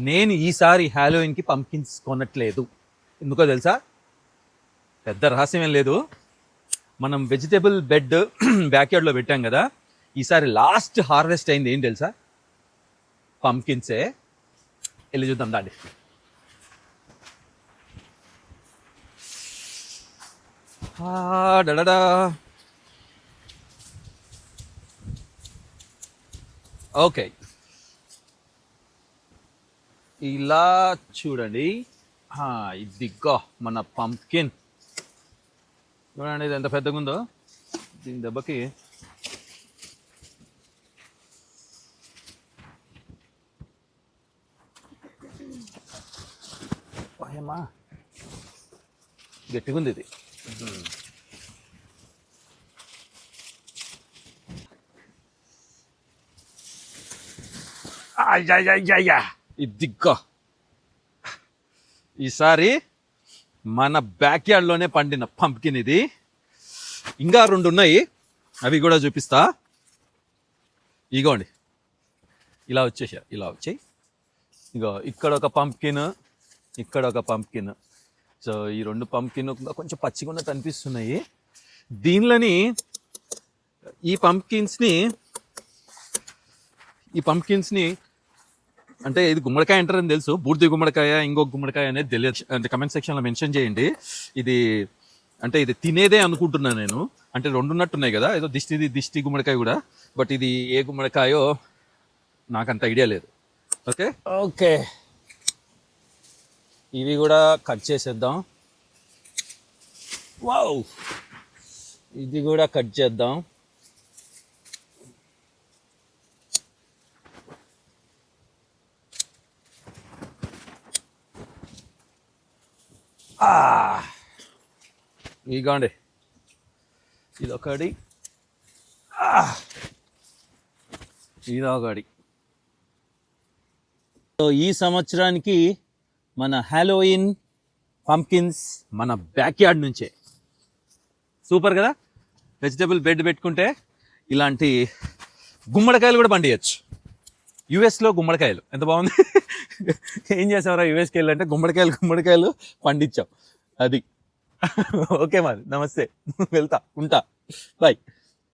నేను ఈసారి హ్యాలోయిన్కి పంకిన్స్ కొనట్లేదు. ఎందుకో తెలుసా? పెద్ద రహస్యం ఏం లేదు. మనం వెజిటేబుల్ బెడ్ బ్యాక్యార్డ్లో పెట్టాం కదా, ఈసారి లాస్ట్ హార్వెస్ట్ అయింది ఏం తెలుసా? పంకిన్సే. వెళ్ళి చూద్దాం దాండి. డడడా. ఓకే, ఇలా చూడండి. ఇదిగో మన పంకిన్. చూడండి ఇది ఎంత పెద్దగా ఉందో. దీని దెబ్బకి ఏమా గట్టిగా ఉంది ఇది. ఇదిగో ఈసారి మన బ్యాక్యార్డ్లోనే పండిన పంప్కిన్ ఇది. ఇంకా 2 ఉన్నాయి, అవి కూడా చూపిస్తా. ఇగోండి, ఇలా వచ్చేసా, ఇలా వచ్చాయి. ఇగో ఇక్కడ ఒక పంప్కిన్, ఇక్కడ ఒక పంప్కిన్. సో ఈ 2 పంప్కిన్ కొంచెం పచ్చిగా ఉన్నట్టు అనిపిస్తున్నాయి. దీనిలోని ఈ పంప్కిన్స్ని అంటే ఇది గుమ్మడికాయ అంటారని తెలుసు, బూర్ది గుమ్మడికాయ ఇంకొక గుమ్మడికాయ అనేది తెలియదు. అంటే కమెంట్ సెక్షన్లో మెన్షన్ చేయండి. ఇది అంటే ఇది తినేదే అనుకుంటున్నాను నేను. అంటే 2 ఉన్నట్టున్నాయి కదా, ఏదో దిష్టి గుమ్మడికాయ కూడా. బట్ ఇది ఏ గుమ్మడికాయో నాకంత ఐడియా లేదు. ఓకే ఓకే, ఇవి కూడా కట్ చేసేద్దాం. వావ్, ఇది కూడా కట్ చేద్దాం. ఇదిగోండి, ఇదొకటి, ఇదొకటి. సో ఈ సంవత్సరానికి మన హ్యాలోయిన్ పంప్కిన్స్ మన బ్యాక్యార్డ్ నుంచే. సూపర్ కదా? వెజిటేబుల్ బెడ్ పెట్టుకుంటే ఇలాంటి గుమ్మడికాయలు కూడా పండియచ్చు. యుఎస్లో గుమ్మడికాయలు ఎంత బాగుంది. ఏం చేసావరా యుఎస్కి వెళ్ళంటే గుమ్మడికాయలు పండించాం. అది ఓకే మరి, నమస్తే, వెళ్తా, ఉంటా, బాయ్.